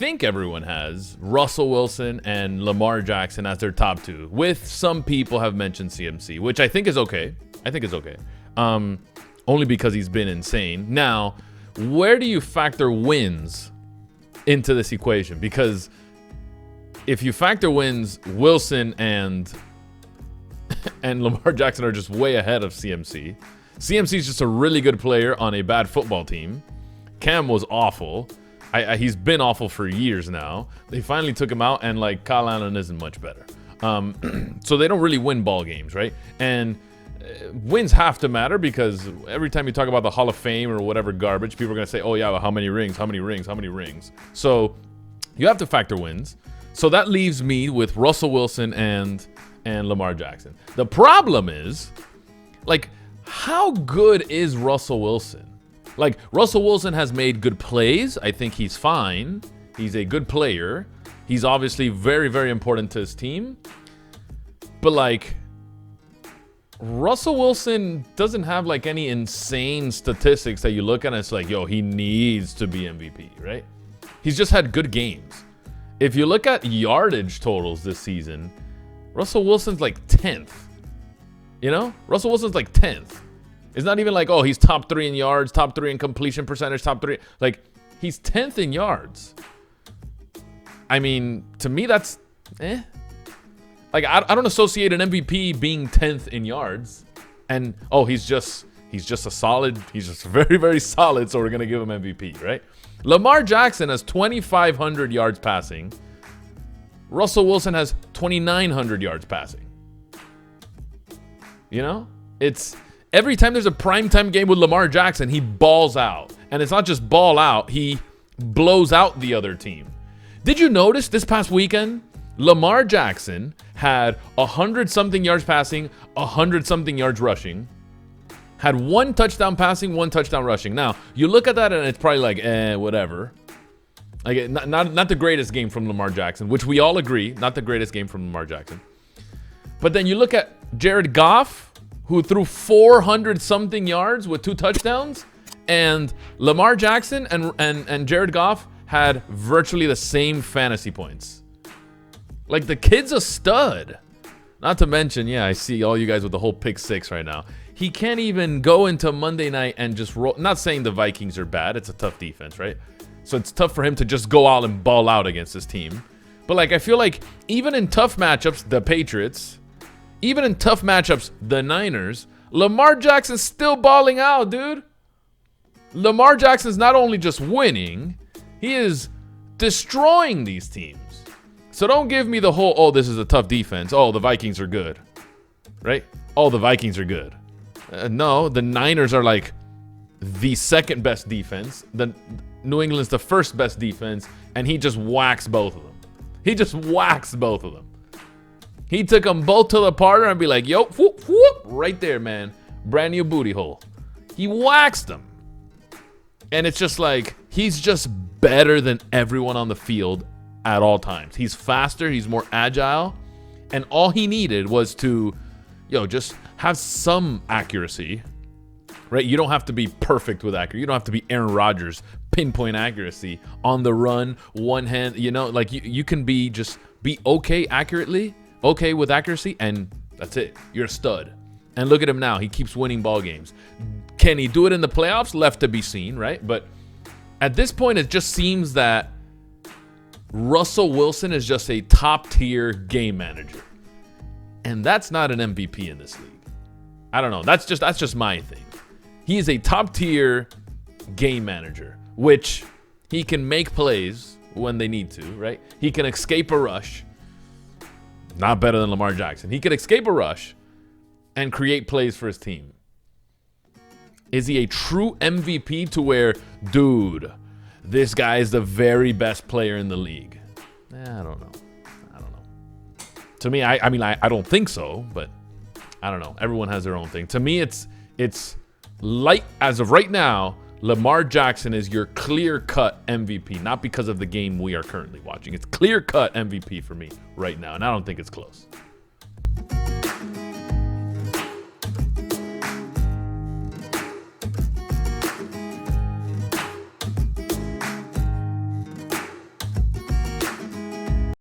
think everyone has Russell Wilson and Lamar Jackson as their top two, with some people have mentioned CMC, which I think is okay. Only because he's been insane. Now, where do you factor wins into this equation? Because if you factor wins, Wilson and Lamar Jackson are just way ahead of CMC. CMC is just a really good player on a bad football team. Cam was awful. He's been awful for years now. They finally took him out, and like Kyle Allen isn't much better. So they don't really win ball games, right? And wins have to matter, because every time you talk about the Hall of Fame or whatever garbage, people are going to say, oh yeah, well, how many rings? So you have to factor wins. So that leaves me with Russell Wilson and Lamar Jackson. The problem is, like, how good is Russell Wilson? Like, Russell Wilson has made good plays. I think he's fine. He's a good player. He's obviously very, very important to his team. But like, Russell Wilson doesn't have like any insane statistics that you look at and it's like, yo, he needs to be MVP, right? He's just had good games. If you look at yardage totals this season, Russell Wilson's like 10th. You know? Russell Wilson's like 10th. It's not even like, oh, he's top 3 in yards, top 3 in completion percentage, top 3. Like, he's 10th in yards. I mean, to me, that's Like, I don't associate an MVP being 10th in yards. And, oh, he's just a solid. He's just very, very solid, so we're going to give him MVP, right? Lamar Jackson has 2,500 yards passing. Russell Wilson has 2,900 yards passing. You know? It's every time there's a primetime game with Lamar Jackson, he balls out. And it's not just ball out, he blows out the other team. Did you notice this past weekend, Lamar Jackson had 100-something yards passing, 100-something yards rushing, had 1 touchdown passing, 1 touchdown rushing. Now, you look at that and it's probably like, whatever. Like, not the greatest game from Lamar Jackson, which we all agree, not the greatest game from Lamar Jackson. But then you look at Jared Goff, who threw 400-something yards with 2 touchdowns, and Lamar Jackson and Jared Goff had virtually the same fantasy points. Like, the kid's a stud. Not to mention, yeah, I see all you guys with the whole pick 6 right now. He can't even go into Monday night and just roll. Not saying the Vikings are bad. It's a tough defense, right? So it's tough for him to just go out and ball out against this team. But, like, I feel like even in tough matchups, the Patriots, even in tough matchups, the Niners, Lamar Jackson's still balling out, dude. Lamar Jackson's not only just winning, he is destroying these teams. So don't give me the whole, oh, this is a tough defense. Oh, the Vikings are good, right? Oh, the Vikings are good. No, the Niners are like the second best defense. The New England's the first best defense, and he just whacks both of them. He took them both to the partner and be like, yo, whoop, whoop, right there, man. Brand new booty hole. He waxed them. And it's just like, he's just better than everyone on the field at all times. He's faster, he's more agile, and all he needed was to, just have some accuracy, right? You don't have to be perfect with accuracy. You don't have to be Aaron Rodgers, pinpoint accuracy on the run, one hand, like you can be okay with accuracy, and that's it. You're a stud. And look at him now. He keeps winning ball games. Can he do it in the playoffs? Left to be seen, right? But at this point, it just seems that Russell Wilson is just a top-tier game manager. And that's not an MVP in this league. I don't know. That's just my thing. He is a top-tier game manager, which he can make plays when they need to, right? He can escape a rush. Not better than Lamar Jackson. He can escape a rush and create plays for his team. Is he a true MVP to where, dude, this guy is the very best player in the league? I don't know. To me, I don't think so, but I don't know. Everyone has their own thing. To me, it's light as of right now. Lamar Jackson is your clear-cut MVP, not because of the game we are currently watching. It's clear-cut MVP for me right now, and I don't think it's close.